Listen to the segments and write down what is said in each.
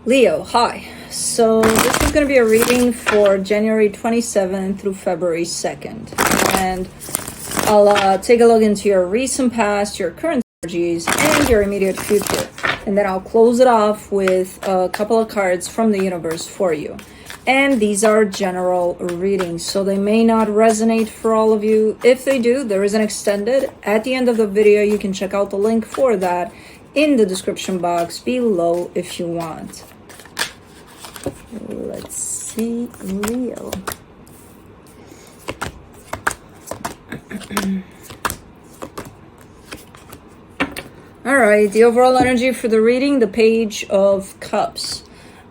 Leo, hi. So this is going to be a reading for January 27th through February 2nd. And I'll take a look into your recent past, your current energies, and your immediate future. And then I'll close it off with a couple of cards from the universe for you. And these are general readings, so they may not resonate for all of you. If they do, there is an extended. At the end of the video, you can check out the link for that in the description box below if you want. Let's see, Leo. All right, the overall energy for the reading, the Page of Cups.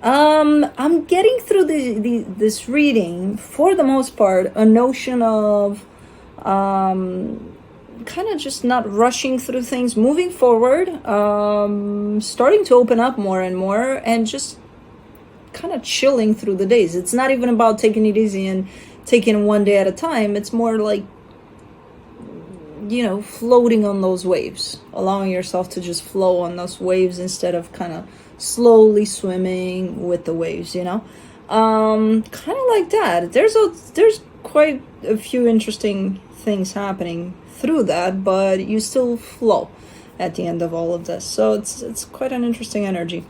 I'm getting through this reading, for the most part, a notion of kind of just not rushing through things, moving forward, starting to open up more and more, and just kind of chilling through the days. It's not even about taking it easy and taking one day at a time. It's more like, you know, floating on those waves, allowing yourself to just flow on those waves instead of kind of slowly swimming with the waves, you know, kind of like that. There's quite a few interesting things happening through that, but you still flow at the end of all of this. So it's quite an interesting energy.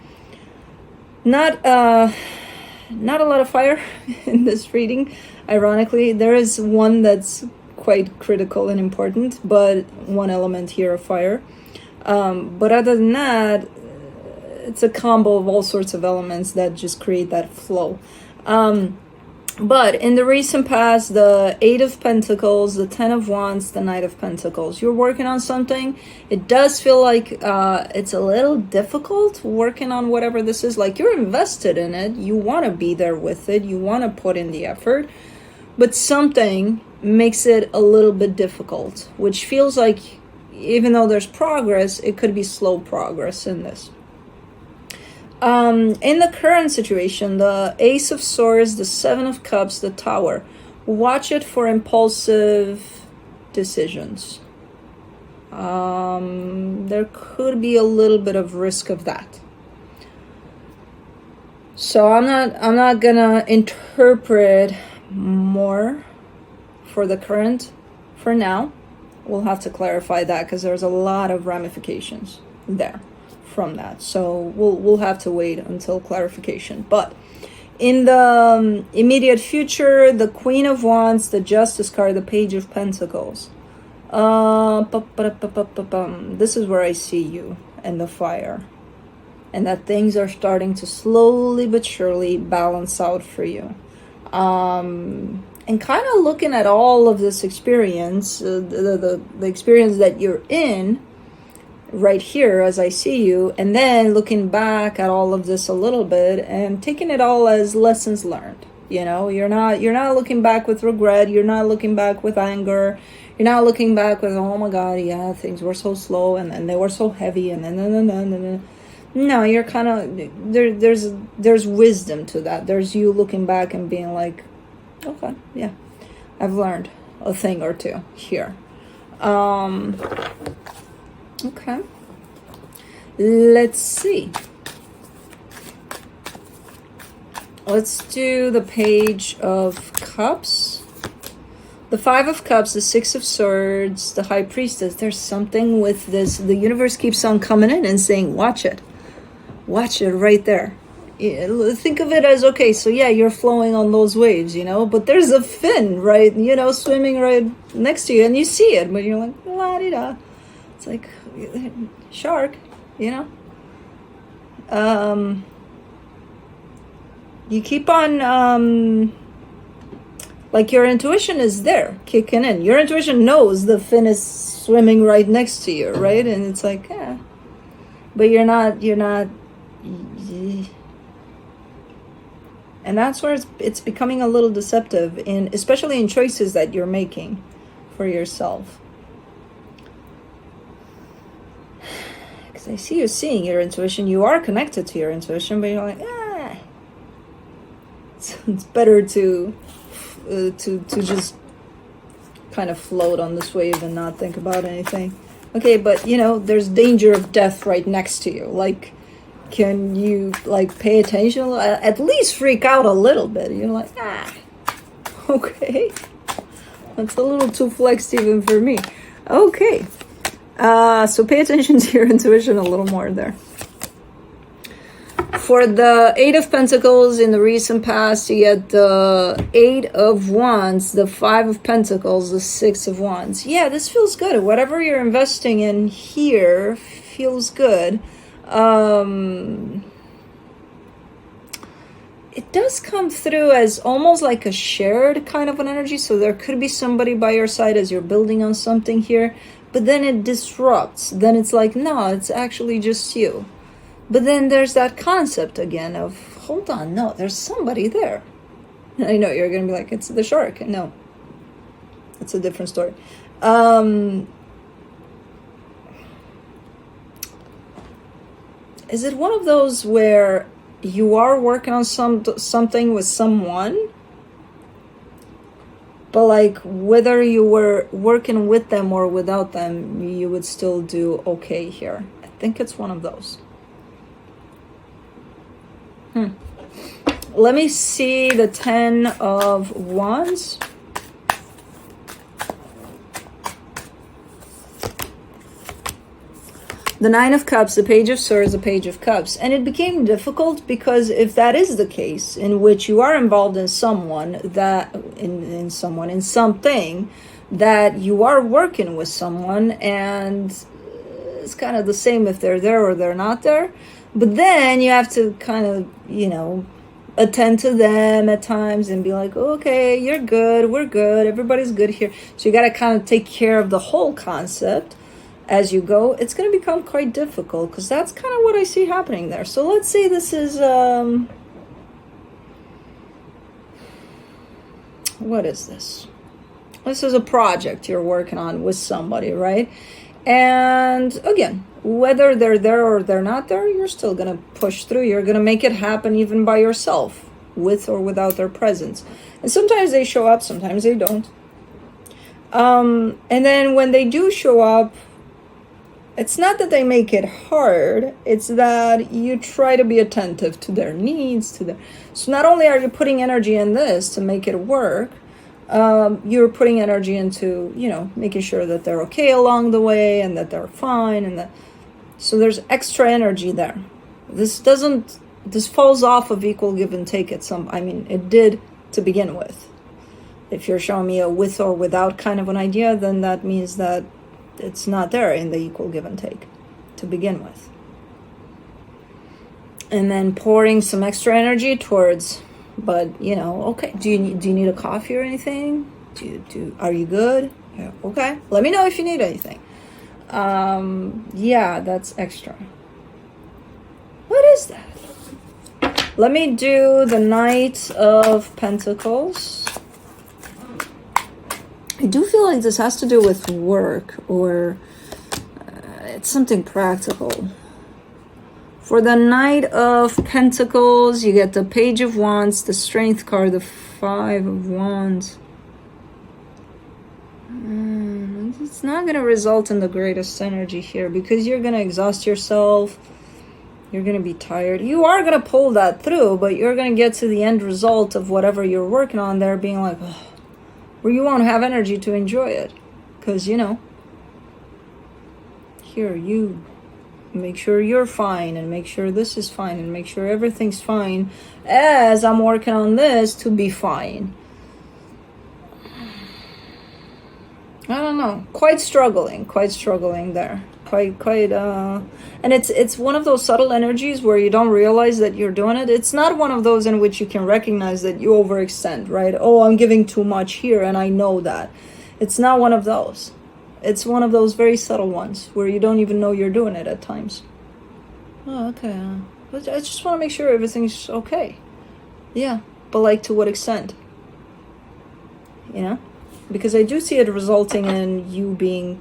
Not a lot of fire in this reading. Ironically, there is one that's quite critical and important, but one element here of fire. But other than that, it's a combo of all sorts of elements that just create that flow. But in the recent past, the Eight of Pentacles, the Ten of Wands, the Knight of Pentacles, you're working on something. It does feel like it's a little difficult working on whatever this is. Like, you're invested in it. You want to be there with it. You want to put in the effort. But something makes it a little bit difficult, which feels like even though there's progress, it could be slow progress in this. In the current situation, the Ace of Swords, the Seven of Cups, the Tower, watch it for impulsive decisions. There could be a little bit of risk of that. So I'm not gonna interpret more for the current for now. We'll have to clarify that because there's a lot of ramifications there from that, so we'll have to wait until clarification. But in the immediate future, the Queen of Wands, the Justice card, the Page of Pentacles, this is where I see you and the fire, and that things are starting to slowly but surely balance out for you. And kind of looking at all of this experience, the experience that you're in right here as I see you, and then looking back at all of this a little bit and taking it all as lessons learned. You know, you're not looking back with regret. You're not looking back with anger. You're not looking back with, oh my God, yeah, things were so slow and then they were so heavy and then. No, you're kind of there's wisdom to that. There's you looking back and being like, okay, yeah, I've learned a thing or two here. Okay, let's see. Let's do the Page of Cups, the Five of Cups, the Six of Swords, the High Priestess. There's something with this. The universe keeps on coming in and saying, watch it right there. Think of it as, okay, so yeah, you're flowing on those waves, you know, but there's a fin, right, you know, swimming right next to you, and you see it, but you're like, la-di-da. It's like, shark, you know. You keep on, like, your intuition is there, kicking in. Your intuition knows the fin is swimming right next to you, right? And it's like, yeah, but you're not. And that's where it's becoming a little deceptive, especially in choices that you're making for yourself. Because I see you seeing your intuition. You are connected to your intuition, but you're like, it's better to just kind of float on this wave and not think about anything. Okay, but you know, there's danger of death right next to you. Like, can you like pay attention, at least freak out a little bit? You're like, okay, that's a little too flexed even for me. Okay, so pay attention to your intuition a little more there. For the Eight of Pentacles in the recent past, you get the Eight of Wands, the Five of Pentacles, the Six of Wands. Yeah, this feels good. Whatever you're investing in here feels good. It does come through as almost like a shared kind of an energy. So there could be somebody by your side as you're building on something here, but then it disrupts. Then it's like, no, it's actually just you. But then there's that concept again of, hold on, no, there's somebody there. And I know you're going to be like, it's the shark. No, it's a different story. Is it one of those where you are working on something with someone, but like whether you were working with them or without them, you would still do okay here? I think it's one of those. Let me see the Ten of Wands. The Nine of Cups, the Page of Swords, the Page of Cups. And it became difficult because if that is the case, in which you are involved in someone that, in something, that you are working with someone, and it's kind of the same if they're there or they're not there. But then you have to kind of, attend to them at times and be like, okay, you're good, we're good, everybody's good here. So you got to kind of take care of the whole concept as you go. It's going to become quite difficult because that's kind of what I see happening there. So let's say this is, what is this? This is a project you're working on with somebody, right? And again, whether they're there or they're not there, you're still going to push through. You're going to make it happen even by yourself, with or without their presence. And sometimes they show up, sometimes they don't. And then when they do show up, it's not that they make it hard, it's that you try to be attentive to their needs, so not only are you putting energy in this to make it work, you're putting energy into, making sure that they're okay along the way and that they're fine, and that, so there's extra energy there. This falls off of equal give and take it did to begin with. If you're showing me a with or without kind of an idea, then that means that it's not there in the equal give and take to begin with. And then pouring some extra energy towards, but okay, do you need a coffee or anything? Are you good? Yeah, okay, let me know if you need anything. Yeah, that's extra. What is that? Let me do the Knight of Pentacles. I do feel like this has to do with work, or it's something practical. For the Knight of Pentacles, you get the Page of Wands, the Strength card, the Five of Wands. It's not going to result in the greatest energy here because you're going to exhaust yourself. You're going to be tired. You are going to pull that through, but you're going to get to the end result of whatever you're working on there being like, where you won't have energy to enjoy it. Because, here, you make sure you're fine, and make sure this is fine, and make sure everything's fine as I'm working on this to be fine. I don't know. Quite struggling there. And it's one of those subtle energies where you don't realize that you're doing it. It's not one of those in which you can recognize that you overextend, right? Oh, I'm giving too much here and I know that. It's not one of those. It's one of those very subtle ones where you don't even know you're doing it at times. Oh, okay. But I just want to make sure everything's okay. Yeah, but like to what extent? Because I do see it resulting in you being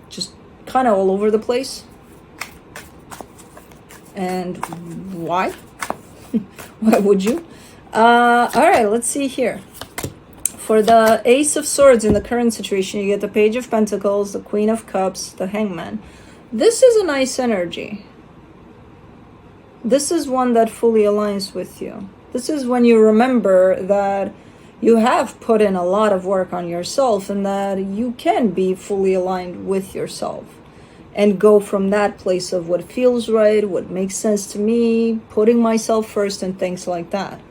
just kind of all over the place. And why? Why would you? All right, let's see here. For the Ace of Swords in the current situation, you get the Page of Pentacles, the Queen of Cups, the Hangman. This is a nice energy. This is one that fully aligns with you. This is when you remember that you have put in a lot of work on yourself and that you can be fully aligned with yourself and go from that place of what feels right, what makes sense to me, putting myself first and things like that.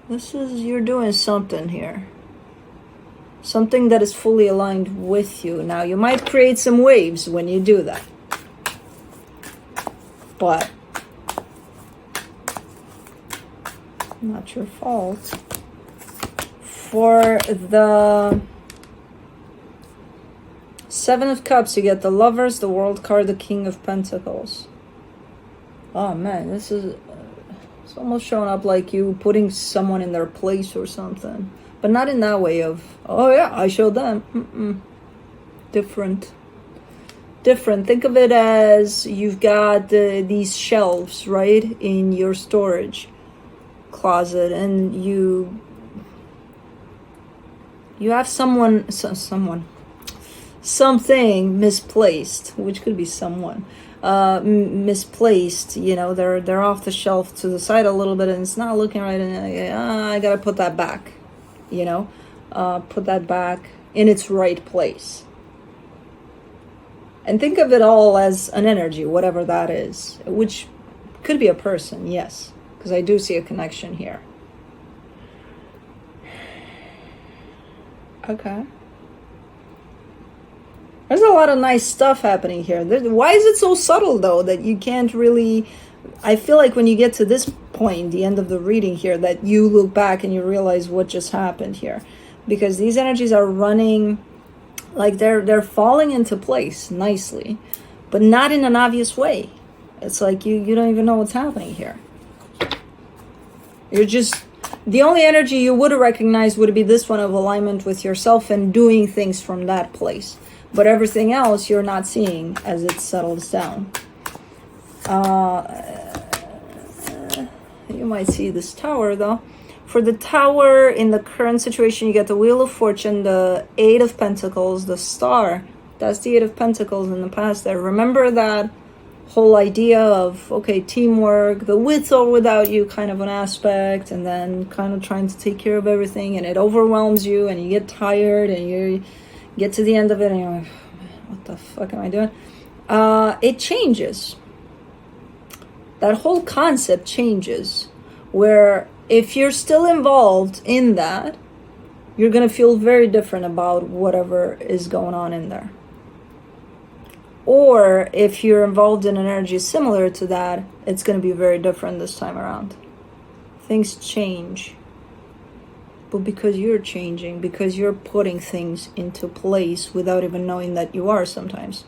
This is, you're doing something here. Something that is fully aligned with you. Now, you might create some waves when you do that. But not your fault. For the Seven of Cups, you get the Lovers, the World card, the King of Pentacles. Oh man, this is it's almost showing up like you putting someone in their place or something, but not in that way of, oh yeah, I showed them. Different. Think of it as you've got these shelves, right, in your storage closet, and you have something misplaced, which could be someone misplaced. You know, they're off the shelf to the side a little bit, and it's not looking right, and I gotta put that back. You know, put that back in its right place. And think of it all as an energy, whatever that is, which could be a person, yes, because I do see a connection here. Okay. There's a lot of nice stuff happening here. Why is it so subtle, though, that you can't really... I feel like when you get to this point, the end of the reading here, that you look back and you realize what just happened here. Because these energies are running... like they're falling into place nicely, but not in an obvious way. It's like you don't even know what's happening here. You're just... the only energy you would recognize would be this one of alignment with yourself and doing things from that place. But everything else you're not seeing as it settles down. You might see this tower though. For the tower, in the current situation, you get the Wheel of Fortune, the Eight of Pentacles, the Star. That's the Eight of Pentacles in the past there. Remember that whole idea of, okay, teamwork, the with or without you kind of an aspect, and then kind of trying to take care of everything, and it overwhelms you, and you get tired, and you get to the end of it, and you're like, what the fuck am I doing? It changes. That whole concept changes, where if you're still involved in that, you're going to feel very different about whatever is going on in there. Or if you're involved in an energy similar to that, it's going to be very different this time around. Things change. But because you're changing, because you're putting things into place without even knowing that you are sometimes.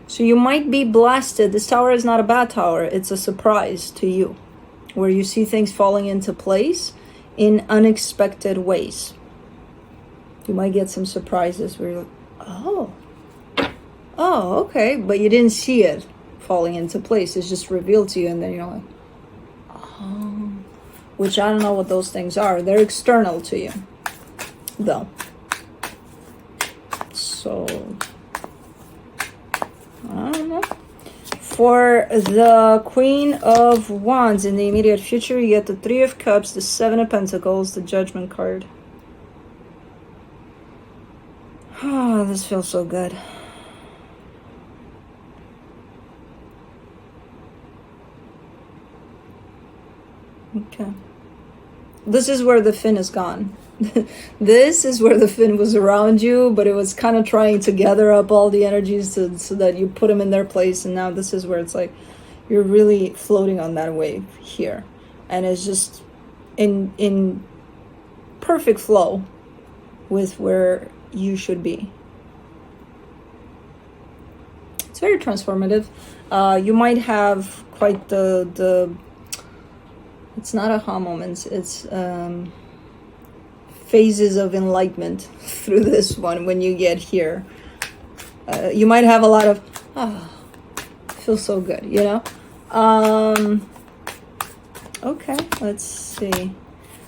So you might be blasted. This tower is not a bad tower. It's a surprise to you, where you see things falling into place in unexpected ways. You might get some surprises where you're like, oh, okay, but you didn't see it falling into place. It's just revealed to you, and then you're like, oh, which I don't know what those things are. They're external to you, though. So, I don't know. For the Queen of Wands in the immediate future, you get the Three of Cups, the Seven of Pentacles, the Judgment card. Oh, this feels so good. Okay. This is where the fin is gone. This is where the fin was around you, but it was kind of trying to gather up all the energies so that you put them in their place. And now this is where it's like you're really floating on that wave here. And it's just in perfect flow with where you should be. It's very transformative. You might have quite the it's not aha moments, it's phases of enlightenment through this one when you get here. You might have a lot of, feels so good, you know? Okay, let's see.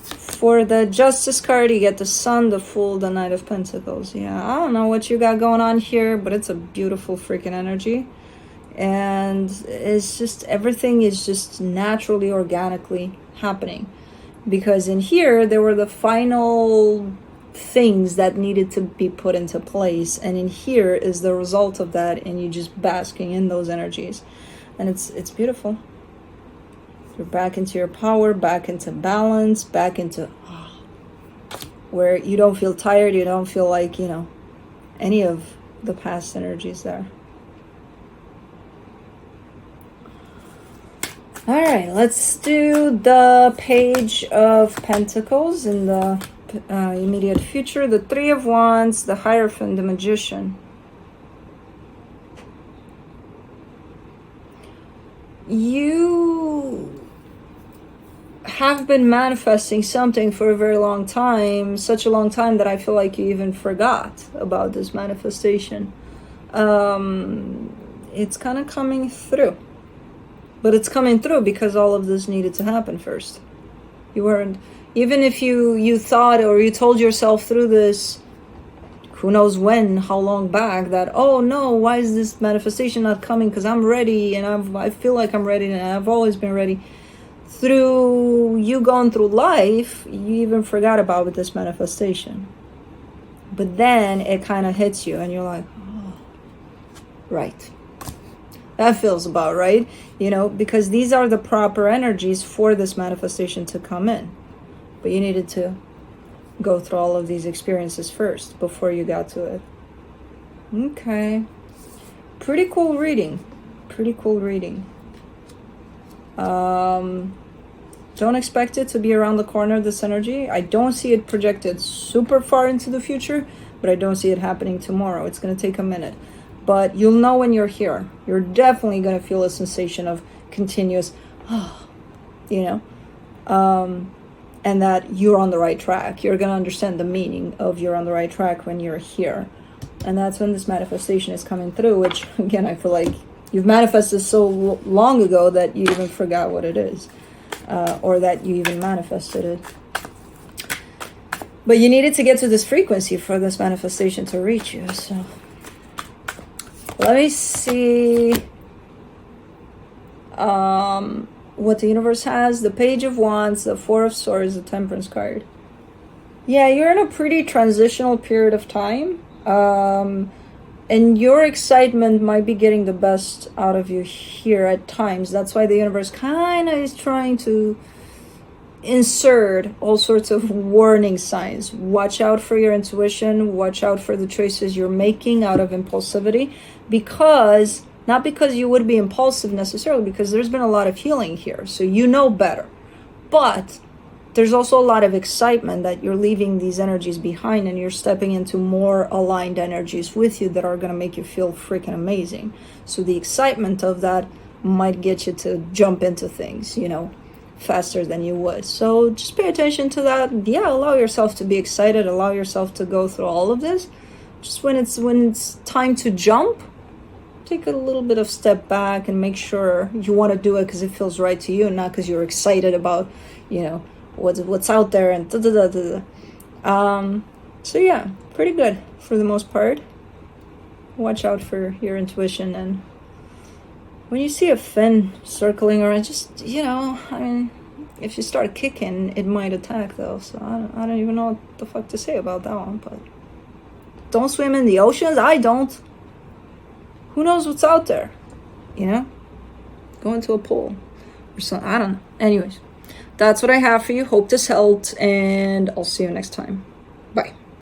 For the Justice card, you get the Sun, the Fool, the Knight of Pentacles. Yeah, I don't know what you got going on here, but it's a beautiful freaking energy. And it's just, everything is just naturally, organically happening. Because in here, there were the final things that needed to be put into place. And in here is the result of that, and you just basking in those energies. And it's beautiful. You're back into your power, back into balance, back into where you don't feel tired, you don't feel like, any of the past energies there. All right, let's do the Page of Pentacles in the immediate future, the Three of Wands, the Hierophant, the Magician. You have been manifesting something for a very long time, such a long time that I feel like you even forgot about this manifestation. It's kind of coming through. But it's coming through because all of this needed to happen first. You weren't, even if you thought or you told yourself through this, who knows when, how long back, that, oh no, why is this manifestation not coming? Because I'm ready, and I feel like I'm ready, and I've always been ready. Through you going through life, you even forgot about this manifestation. But then it kind of hits you, and you're like, oh, right. That feels about right, because these are the proper energies for this manifestation to come in. But you needed to go through all of these experiences first before you got to it. Okay. Pretty cool reading. Pretty cool reading. Don't expect it to be around the corner, this energy. I don't see it projected super far into the future, but I don't see it happening tomorrow. It's going to take a minute. But you'll know when you're here. You're definitely going to feel a sensation of continuous, and that you're on the right track. You're going to understand the meaning of you're on the right track when you're here. And that's when this manifestation is coming through, which, again, I feel like you've manifested so long ago that you even forgot what it is, or that you even manifested it. But you needed to get to this frequency for this manifestation to reach you, so... Let me see what the universe has. The Page of Wands, the Four of Swords, the Temperance card. Yeah, you're in a pretty transitional period of time. And your excitement might be getting the best out of you here at times. That's why the universe kind of is trying to insert all sorts of warning signs. Watch out for your intuition. Watch out for the choices you're making out of impulsivity. Because, not because you would be impulsive necessarily, because there's been a lot of healing here, so you know better. But there's also a lot of excitement that you're leaving these energies behind and you're stepping into more aligned energies with you that are going to make you feel freaking amazing. So the excitement of that might get you to jump into things, faster than you would. So just pay attention to that. Yeah, allow yourself to be excited. Allow yourself to go through all of this. Just when it's time to jump, take a little bit of step back and make sure you want to do it because it feels right to you, and not because you're excited about, what's out there and So yeah, pretty good for the most part. Watch out for your intuition, and when you see a fin circling around, just if you start kicking, it might attack though. So I don't even know what the fuck to say about that one. But don't swim in the oceans. I don't. Who knows what's out there? Go into a pool or something. I don't know. Anyways, that's what I have for you. Hope this helped, and I'll see you next time.